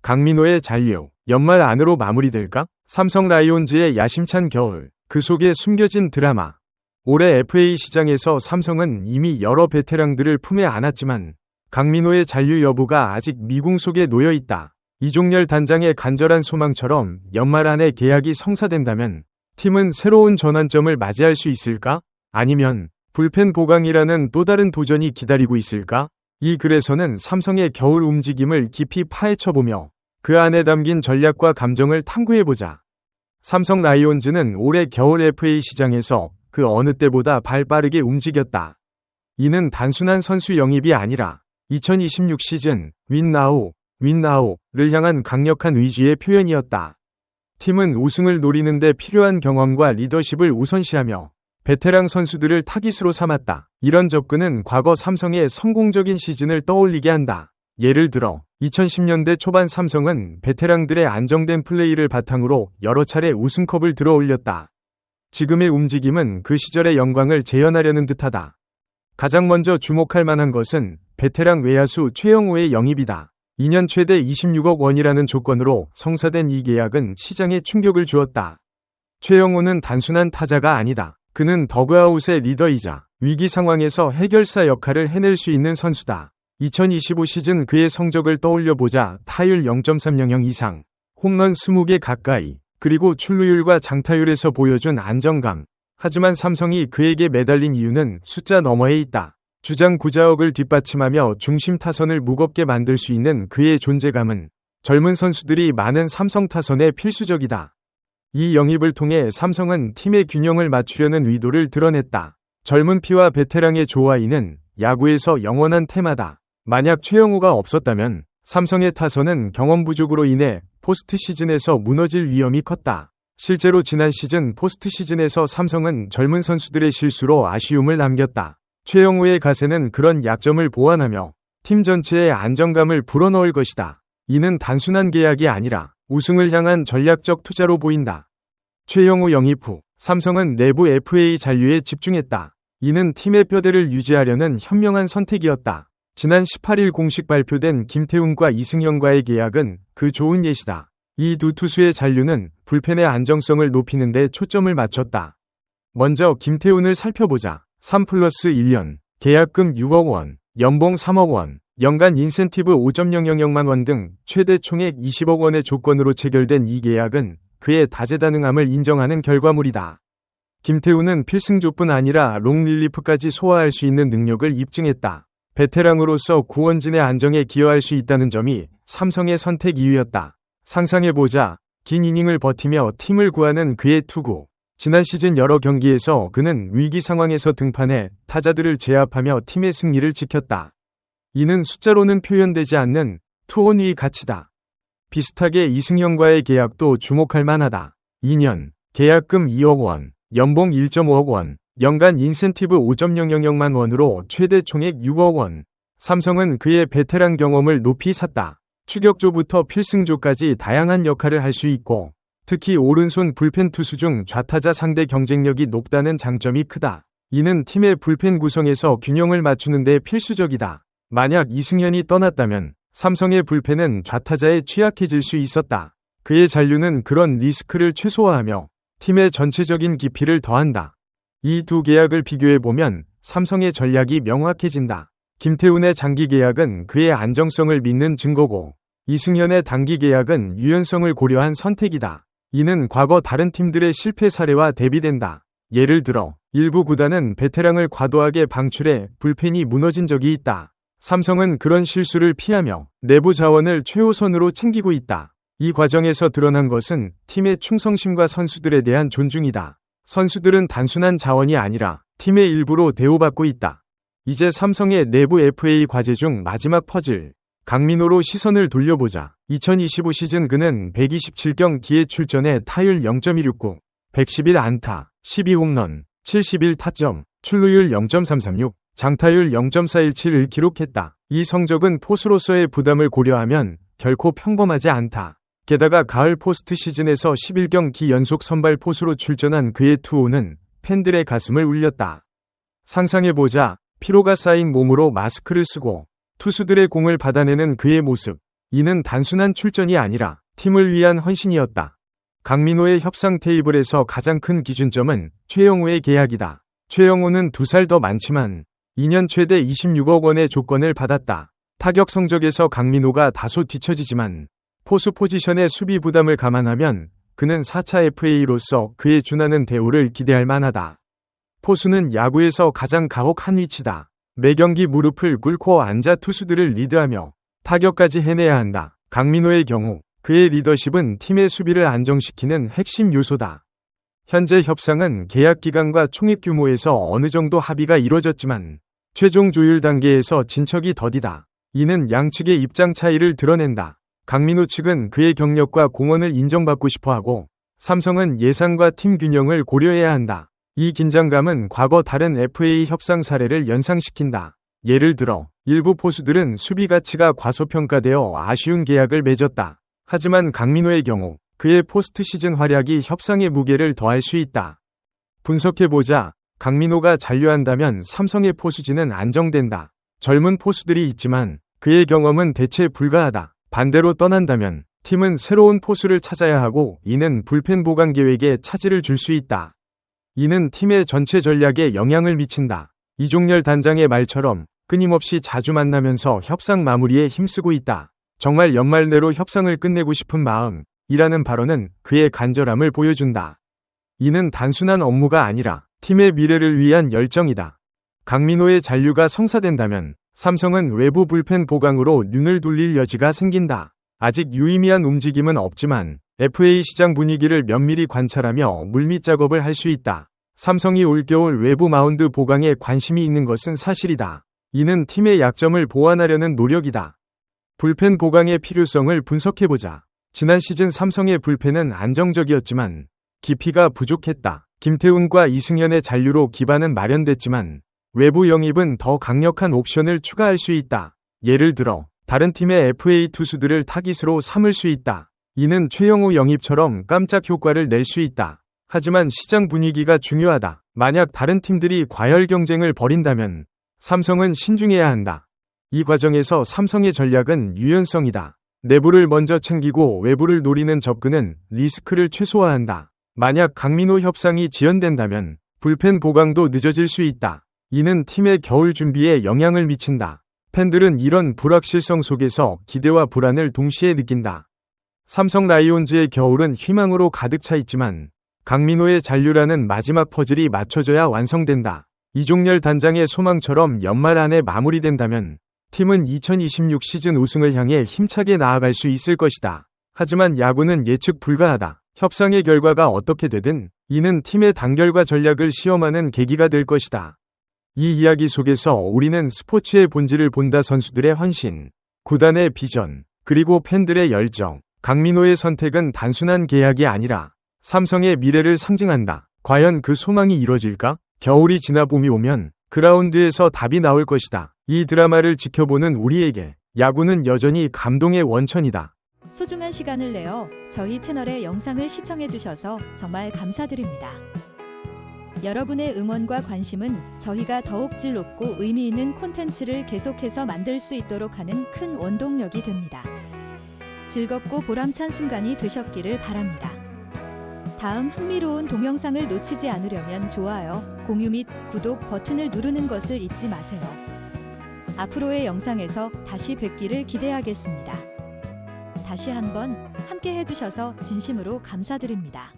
강민호의 잔류, 연말 안으로 마무리될까? 삼성 라이온즈의 야심찬 겨울, 그 속에 숨겨진 드라마. 올해 FA 시장에서 삼성은 이미 여러 베테랑들을 품에 안았지만 강민호의 잔류 여부가 아직 미궁 속에 놓여 있다. 이종렬 단장의 간절한 소망처럼 연말 안에 계약이 성사된다면 팀은 새로운 전환점을 맞이할 수 있을까? 아니면 불펜 보강이라는 또 다른 도전이 기다리고 있을까? 이 글에서는 삼성의 겨울 움직임을 깊이 파헤쳐보며 그 안에 담긴 전략과 감정을 탐구해보자. 삼성 라이온즈는 올해 겨울 FA 시장에서 그 어느 때보다 발빠르게 움직였다. 이는 단순한 선수 영입이 아니라 2026 시즌 윈나우를 향한 강력한 의지의 표현이었다. 팀은 우승을 노리는 데 필요한 경험과 리더십을 우선시하며 베테랑 선수들을 타깃으로 삼았다. 이런 접근은 과거 삼성의 성공적인 시즌을 떠올리게 한다. 예를 들어 2010년대 초반 삼성은 베테랑들의 안정된 플레이를 바탕으로 여러 차례 우승컵을 들어올렸다. 지금의 움직임은 그 시절의 영광을 재현하려는 듯하다. 가장 먼저 주목할 만한 것은 베테랑 외야수 최영우의 영입이다. 2년 최대 26억 원이라는 조건으로 성사된 이 계약은 시장에 충격을 주었다. 최영우는 단순한 타자가 아니다. 그는 더그아웃의 리더이자 위기 상황에서 해결사 역할을 해낼 수 있는 선수다. 2025 시즌 그의 성적을 떠올려보자. 타율 0.300 이상, 홈런 20개 가까이, 그리고 출루율과 장타율에서 보여준 안정감. 하지만 삼성이 그에게 매달린 이유는 숫자 너머에 있다. 주장 구자욱을 뒷받침하며 중심 타선을 무겁게 만들 수 있는 그의 존재감은 젊은 선수들이 많은 삼성 타선에 필수적이다. 이 영입을 통해 삼성은 팀의 균형을 맞추려는 의도를 드러냈다. 젊은 피와 베테랑의 조화이는 야구에서 영원한 테마다. 만약 최영우가 없었다면 삼성의 타선은 경험 부족으로 인해 포스트 시즌에서 무너질 위험이 컸다. 실제로 지난 시즌 포스트 시즌에서 삼성은 젊은 선수들의 실수로 아쉬움을 남겼다. 최영우의 가세는 그런 약점을 보완하며 팀 전체의 안정감을 불어넣을 것이다. 이는 단순한 계약이 아니라 우승을 향한 전략적 투자로 보인다. 최영우 영입 후 삼성은 내부 FA 잔류에 집중했다. 이는 팀의 뼈대를 유지하려는 현명한 선택이었다. 지난 18일 공식 발표된 김태훈과 이승현과의 계약은 그 좋은 예시다. 이 두 투수의 잔류는 불펜의 안정성을 높이는 데 초점을 맞췄다. 먼저 김태훈을 살펴보자. 3+1년, 계약금 6억 원, 연봉 3억 원, 연간 인센티브 5.000만 원 등 최대 총액 20억 원의 조건으로 체결된 이 계약은 그의 다재다능함을 인정하는 결과물이다. 김태훈은 필승조뿐 아니라 롱릴리프까지 소화할 수 있는 능력을 입증했다. 베테랑으로서 구원진의 안정에 기여할 수 있다는 점이 삼성의 선택 이유였다. 상상해보자. 긴 이닝을 버티며 팀을 구하는 그의 투구. 지난 시즌 여러 경기에서 그는 위기 상황에서 등판해 타자들을 제압하며 팀의 승리를 지켰다. 이는 숫자로는 표현되지 않는 투혼의 가치다. 비슷하게 이승현과의 계약도 주목할 만하다. 2년, 계약금 2억 원, 연봉 1.5억 원, 연간 인센티브 5.000만 원으로 최대 총액 6억 원. 삼성은 그의 베테랑 경험을 높이 샀다. 추격조부터 필승조까지 다양한 역할을 할 수 있고 특히 오른손 불펜 투수 중 좌타자 상대 경쟁력이 높다는 장점이 크다. 이는 팀의 불펜 구성에서 균형을 맞추는 데 필수적이다. 만약 이승현이 떠났다면 삼성의 불펜은 좌타자에 취약해질 수 있었다. 그의 잔류는 그런 리스크를 최소화하며 팀의 전체적인 깊이를 더한다. 이 두 계약을 비교해보면 삼성의 전략이 명확해진다. 김태훈의 장기 계약은 그의 안정성을 믿는 증거고 이승현의 단기 계약은 유연성을 고려한 선택이다. 이는 과거 다른 팀들의 실패 사례와 대비된다. 예를 들어 일부 구단은 베테랑을 과도하게 방출해 불펜이 무너진 적이 있다. 삼성은 그런 실수를 피하며 내부 자원을 최우선으로 챙기고 있다. 이 과정에서 드러난 것은 팀의 충성심과 선수들에 대한 존중이다. 선수들은 단순한 자원이 아니라 팀의 일부로 대우받고 있다. 이제 삼성의 내부 FA 과제 중 마지막 퍼즐, 강민호로 시선을 돌려보자. 2025 시즌 그는 127경기에 출전해 타율 0.169, 111안타, 12홈런, 71타점, 출루율 0.336, 장타율 0.417을 기록했다. 이 성적은 포수로서의 부담을 고려하면 결코 평범하지 않다. 게다가 가을 포스트 시즌에서 11경기 연속 선발 포수로 출전한 그의 투호는 팬들의 가슴을 울렸다. 상상해보자. 피로가 쌓인 몸으로 마스크를 쓰고 투수들의 공을 받아내는 그의 모습. 이는 단순한 출전이 아니라 팀을 위한 헌신이었다. 강민호의 협상 테이블에서 가장 큰 기준점은 최영우의 계약이다. 최영우는 2살 더 많지만 2년 최대 26억 원의 조건을 받았다. 타격 성적에서 강민호가 다소 뒤처지지만 포수 포지션의 수비 부담을 감안하면 그는 4차 FA로서 그에 준하는 대우를 기대할 만하다. 포수는 야구에서 가장 가혹한 위치다. 매 경기 무릎을 꿇고 앉아 투수들을 리드하며 타격까지 해내야 한다. 강민호의 경우 그의 리더십은 팀의 수비를 안정시키는 핵심 요소다. 현재 협상은 계약 기간과 총액 규모에서 어느 정도 합의가 이루어졌지만 최종 조율 단계에서 진척이 더디다. 이는 양측의 입장 차이를 드러낸다. 강민호 측은 그의 경력과 공헌을 인정받고 싶어하고 삼성은 예산과 팀 균형을 고려해야 한다. 이 긴장감은 과거 다른 FA 협상 사례를 연상시킨다. 예를 들어 일부 포수들은 수비 가치가 과소평가되어 아쉬운 계약을 맺었다. 하지만 강민호의 경우 그의 포스트 시즌 활약이 협상의 무게를 더할 수 있다. 분석해보자. 강민호가 잔류한다면 삼성의 포수진은 안정된다. 젊은 포수들이 있지만 그의 경험은 대체 불가하다. 반대로 떠난다면 팀은 새로운 포수를 찾아야 하고 이는 불펜 보강 계획에 차질을 줄 수 있다. 이는 팀의 전체 전략에 영향을 미친다. 이종렬 단장의 말처럼 끊임없이 자주 만나면서 협상 마무리에 힘쓰고 있다. 정말 연말 내로 협상을 끝내고 싶은 마음이라는 발언은 그의 간절함을 보여준다. 이는 단순한 업무가 아니라 팀의 미래를 위한 열정이다. 강민호의 잔류가 성사된다면 삼성은 외부 불펜 보강으로 눈을 돌릴 여지가 생긴다. 아직 유의미한 움직임은 없지만 FA 시장 분위기를 면밀히 관찰하며 물밑 작업을 할 수 있다. 삼성이 올겨울 외부 마운드 보강에 관심이 있는 것은 사실이다. 이는 팀의 약점을 보완하려는 노력이다. 불펜 보강의 필요성을 분석해보자. 지난 시즌 삼성의 불펜은 안정적이었지만 깊이가 부족했다. 김태훈과 이승현의 잔류로 기반은 마련됐지만 외부 영입은 더 강력한 옵션을 추가할 수 있다. 예를 들어 다른 팀의 FA 투수들을 타깃으로 삼을 수 있다. 이는 최영우 영입처럼 깜짝 효과를 낼 수 있다. 하지만 시장 분위기가 중요하다. 만약 다른 팀들이 과열 경쟁을 벌인다면 삼성은 신중해야 한다. 이 과정에서 삼성의 전략은 유연성이다. 내부를 먼저 챙기고 외부를 노리는 접근은 리스크를 최소화한다. 만약 강민호 협상이 지연된다면 불펜 보강도 늦어질 수 있다. 이는 팀의 겨울 준비에 영향을 미친다. 팬들은 이런 불확실성 속에서 기대와 불안을 동시에 느낀다. 삼성 라이온즈의 겨울은 희망으로 가득 차 있지만 강민호의 잔류라는 마지막 퍼즐이 맞춰져야 완성된다. 이종렬 단장의 소망처럼 연말 안에 마무리된다면 팀은 2026 시즌 우승을 향해 힘차게 나아갈 수 있을 것이다. 하지만 야구는 예측 불가하다. 협상의 결과가 어떻게 되든 이는 팀의 단결과 전략을 시험하는 계기가 될 것이다. 이 이야기 속에서 우리는 스포츠의 본질을 본다. 선수들의 헌신, 구단의 비전, 그리고 팬들의 열정. 강민호의 선택은 단순한 계약이 아니라 삼성의 미래를 상징한다. 과연 그 소망이 이뤄질까? 겨울이 지나 봄이 오면 그라운드에서 답이 나올 것이다. 이 드라마를 지켜보는 우리에게 야구는 여전히 감동의 원천이다. 소중한 시간을 내어 저희 채널의 영상을 시청해주셔서 정말 감사드립니다. 여러분의 응원과 관심은 저희가 더욱 질 높고 의미 있는 콘텐츠를 계속해서 만들 수 있도록 하는 큰 원동력이 됩니다. 즐겁고 보람찬 순간이 되셨기를 바랍니다. 다음 흥미로운 동영상을 놓치지 않으려면 좋아요, 공유 및 구독 버튼을 누르는 것을 잊지 마세요. 앞으로의 영상에서 다시 뵙기를 기대하겠습니다. 다시 한번 함께 해주셔서 진심으로 감사드립니다.